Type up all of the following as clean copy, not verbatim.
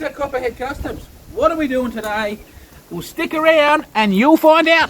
to Copperhead Customs. What are we doing today? Well, stick around and you'll find out.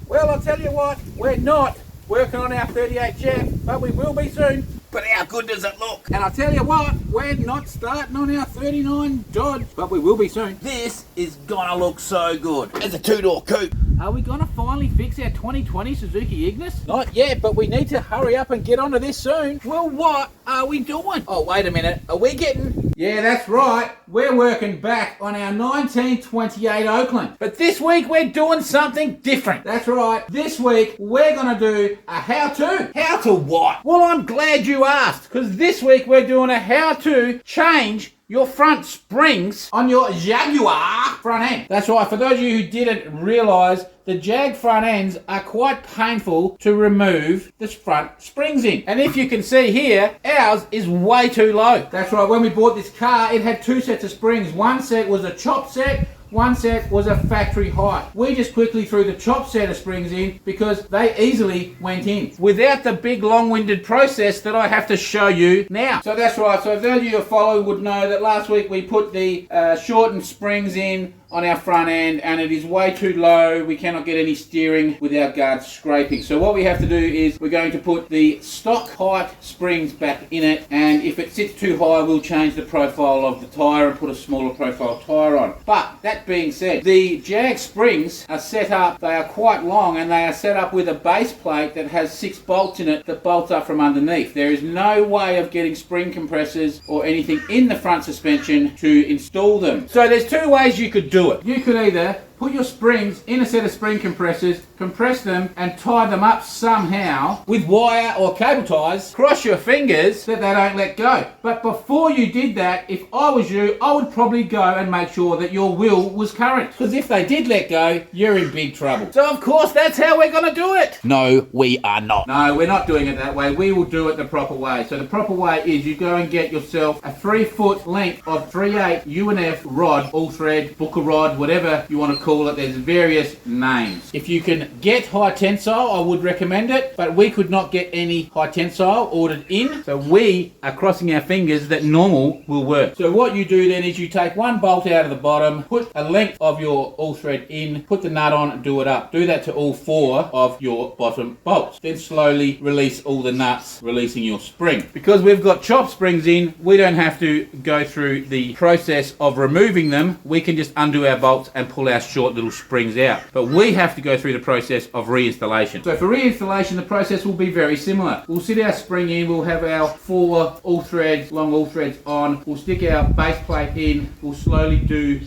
Well, I'll tell you what, we're not working on our 38 Chev, but we will be soon. But how good does it look? And I'll tell you what, we're not starting on our 39 Dodge, but we will be soon. This is gonna look so good. It's a two-door coupe. Are we gonna finally fix our 2020 Suzuki Ignis? Not yet, but we need to hurry up and get onto this soon. Well, what are we doing? Oh, wait a minute. Are we getting... Yeah, that's right. We're working back on our 1928 Oakland. But this week we're doing something different. That's right. This week we're gonna do a how-to. How to what? Well, I'm glad you asked, because this week we're doing a how-to change your front springs on your Jaguar front end. That's right, for those of you who didn't realise, the Jag front ends are quite painful to remove the front springs in. And if you can see here, ours is way too low. That's right, when we bought this car, it had two sets of springs. One set was a chop set, one set was a factory height. We just quickly threw the chop set of springs in because they easily went in without the big long-winded process that I have to show you now. So that's right, so those of you who follow would know that last week we put the shortened springs in on our front end and it is way too low. We cannot get any steering without guards scraping. So what we have to do is we're going to put the stock height springs back in it, and if it sits too high we'll change the profile of the tyre and put a smaller profile tyre on. But that being said, the Jag springs are set up, they are quite long, and they are set up with a base plate that has 6 bolts in it that bolts up from underneath. There is no way of getting spring compressors or anything in the front suspension to install them. So there's two ways you could do it. You could either put your springs in a set of spring compressors, compress them and tie them up somehow with wire or cable ties, cross your fingers that they don't let go. But before you did that, if I was you, I would probably go and make sure that your wheel was current. Because if they did let go, you're in big trouble. So of course that's how we're going to do it. No, we are not. No, we're not doing it that way. We will do it the proper way. So the proper way is you go and get yourself a 3-foot length of 3/8 UNF rod, all thread, booker rod, whatever you want to call it. There's various names. If you can get high tensile, I would recommend it, but we could not get any high tensile ordered in, so we are crossing our fingers that normal will work. So what you do then is you take one bolt out of the bottom, put a length of your all thread in, put the nut on and do it up. Do that to all 4 of your bottom bolts. Then slowly release all the nuts, releasing your spring. Because we've got chop springs in, we don't have to go through the process of removing them. We can just undo our bolts and pull our short little springs out. But we have to go through the process of reinstallation. So for reinstallation, the process will be very similar. We'll sit our spring in, we'll have our 4 all threads, long all threads on, we'll stick our base plate in, we'll slowly do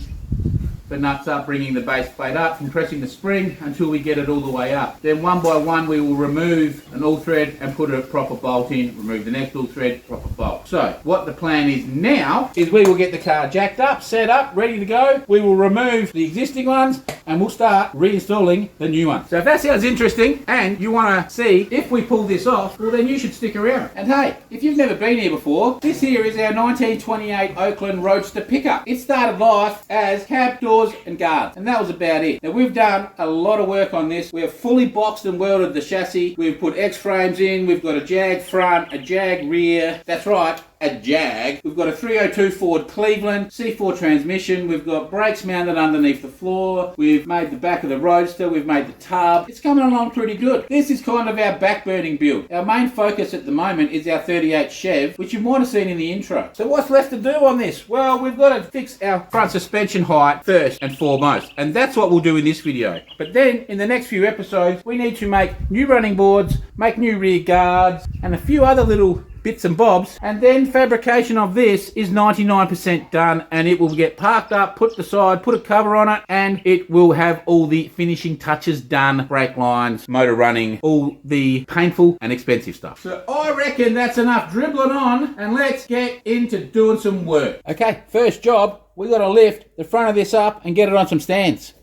the nuts up, bringing the base plate up, compressing the spring until we get it all the way up. Then one by one we will remove an all thread and put a proper bolt in, remove the next all thread, proper bolt. So what the plan is now is we will get the car jacked up, set up, ready to go. We will remove the existing ones and we'll start reinstalling the new ones. So if that sounds interesting and you want to see if we pull this off, well then you should stick around. And hey, if you've never been here before, this here is our 1928 Oakland Roadster pickup. It started life as cab doors and guards, and that was about it. Now we've done a lot of work on this. We've fully boxed and welded the chassis. We've put X-frames in. We've got a Jag front, a Jag rear. That's right, a Jag. We've got a 302 Ford Cleveland C4 transmission. We've got brakes mounted underneath the floor. We've made the back of the Roadster. We've made the tub. It's coming along pretty good. This is kind of our back-burning build. Our main focus at the moment is our 38 Chev, which you might have seen in the intro. So what's left to do on this? Well, we've got to fix our front suspension height first and foremost, and that's what we'll do in this video. But then in the next few episodes we need to make new running boards, make new rear guards and a few other little bits and bobs, and then fabrication of this is 99% done, and it will get parked up, put aside, put a cover on it, and it will have all the finishing touches done, brake lines, motor running, all the painful and expensive stuff. So I reckon that's enough dribbling on, and let's get into doing some work. Okay, first job, we got to lift the front of this up and get it on some stands.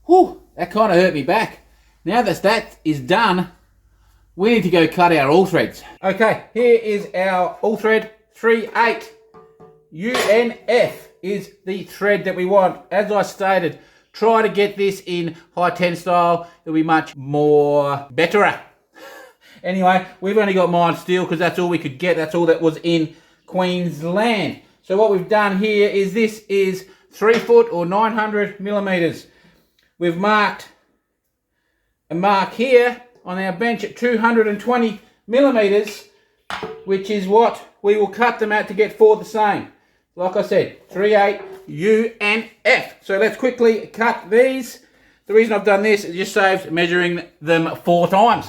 Whew, that kind of hurt me back. Now that is done, we need to go cut our all threads. Okay, here is our all thread 3/8 UNF is the thread that we want. As I stated, try to get this in high 10 style. It'll be much more betterer. Anyway, we've only got mild steel because that's all we could get. That's all that was in Queensland. So what we've done here is this is 3 foot or 900 millimeters. We've marked a mark here on our bench at 220 millimeters, which is what we will cut them at to get for the same. Like I said, 3/8 UNF. So let's quickly cut these. The reason I've done this, it just saves measuring them 4 times.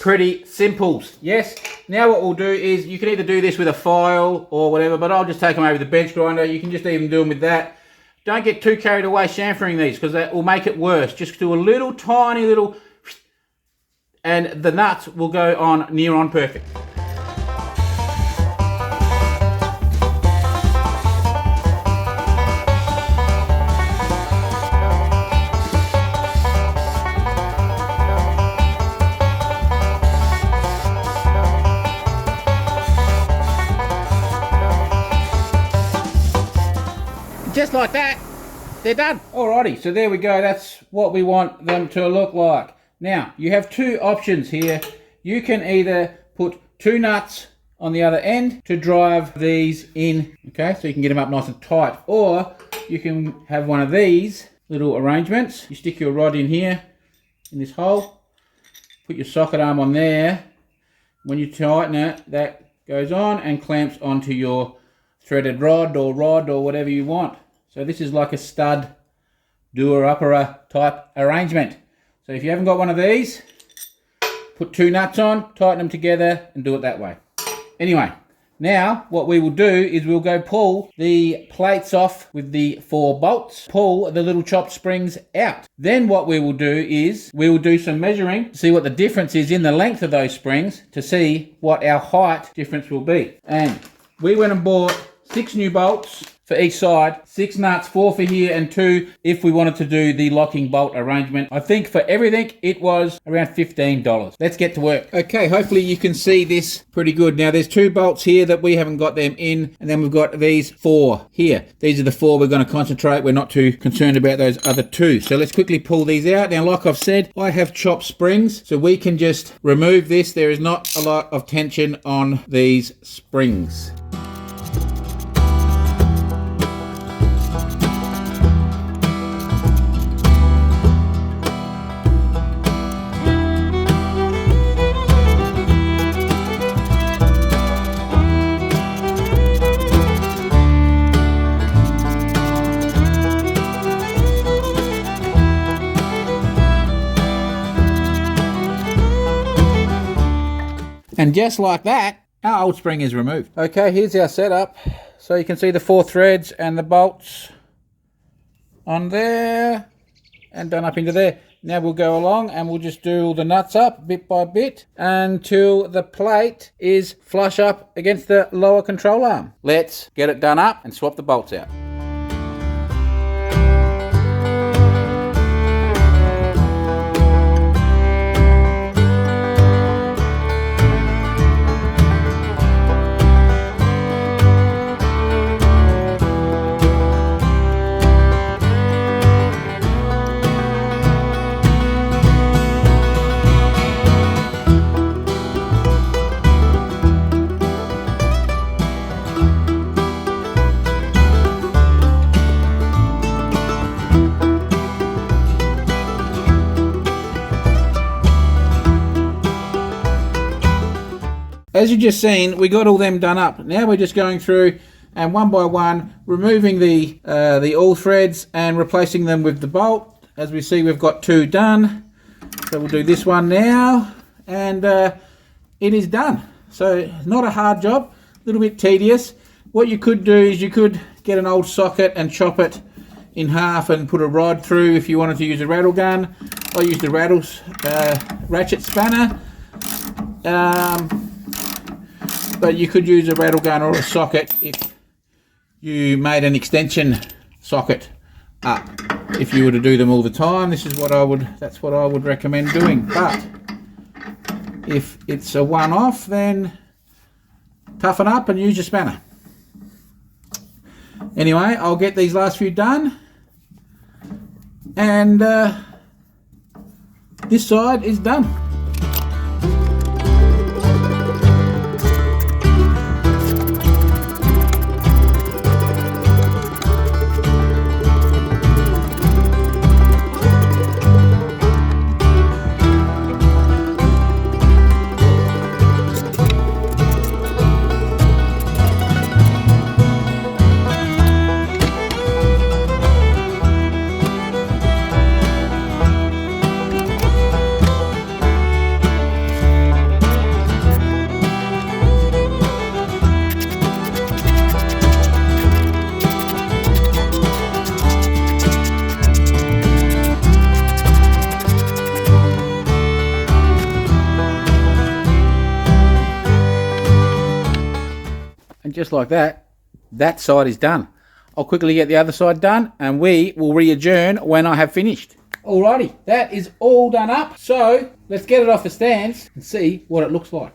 Pretty simples, yes. Now what we'll do is, you can either do this with a file or whatever, but I'll just take them over the bench grinder. You can just even do them with that. Don't get too carried away chamfering these because that will make it worse. Just do a little tiny little, and the nuts will go on near on perfect. Just like that, they're done. Alrighty, so there we go. That's what we want them to look like. Now, you have 2 options here. You can either put 2 nuts on the other end to drive these in, okay, so you can get them up nice and tight. Or you can have one of these little arrangements. You stick your rod in here, in this hole, put your socket arm on there. When you tighten it, that goes on and clamps onto your threaded rod or whatever you want. So this is like a stud doer-upper type arrangement. So if you haven't got one of these, put 2 nuts on, tighten them together and do it that way. Anyway, now what we will do is we'll go pull the plates off with the 4 bolts, pull the little chopped springs out. Then what we will do is we will do some measuring to see what the difference is in the length of those springs to see what our height difference will be. And we went and bought 6 new bolts for each side, 6 nuts, 4 for here and 2 if we wanted to do the locking bolt arrangement. I think for everything it was around $15. Let's get to work. Okay, hopefully you can see this pretty good. Now there's 2 bolts here that we haven't got them in, and then we've got these 4 here. These are the 4 we're going to concentrate. We're not too concerned about those other 2. So let's quickly pull these out. Now like I've said, I have chopped springs, so we can just remove this. There is not a lot of tension on these springs. And just like that, our old spring is removed. Okay, here's our setup. So you can see the 4 threads and the bolts on there and done up into there. Now we'll go along and we'll just do all the nuts up bit by bit until the plate is flush up against the lower control arm. Let's get it done up and swap the bolts out. As you just seen, we got all them done up. Now we're just going through and one by one removing the all threads and replacing them with the bolt. As we see, we've got 2 done. So we'll do this one now, and it is done. So not a hard job, a little bit tedious. What you could do is you could get an old socket and chop it in half and put a rod through if you wanted to use a rattle gun. I used the ratchet spanner. But you could use a rattle gun or a socket if you made an extension socket up. If you were to do them all the time, that's what I would recommend doing. But if it's a one-off, then toughen up and use your spanner. Anyway, I'll get these last few done, and this side is done. And just like that, that side is done. I'll quickly get the other side done and we will re-adjourn when I have finished. Alrighty, that is all done up. So let's get it off the stands and see what it looks like.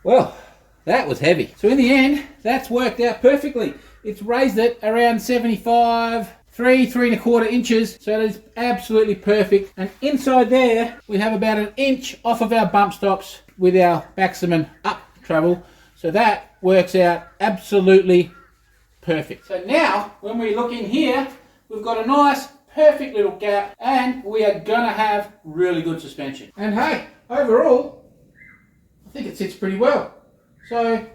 Well, that was heavy. So in the end, that's worked out perfectly. It's raised it around 75, 3.25 inches, so that is absolutely perfect. And inside there, we have about an inch off of our bump stocks with our Baxaman up travel. So that works out absolutely perfect. So now, when we look in here, we've got a nice, perfect little gap, and we are gonna have really good suspension. And hey, overall, I think it sits pretty well. So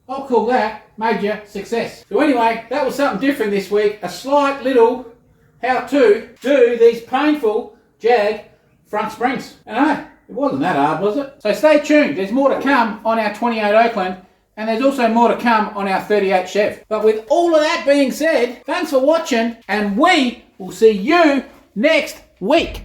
I'll call that major success. So anyway, that was something different this week. A slight little how to do these painful Jag front springs. And hey, it wasn't that hard, was it? So stay tuned. There's more to come on our 28 Oakland, and there's also more to come on our 38 Chev. But with all of that being said, thanks for watching, and we will see you next week.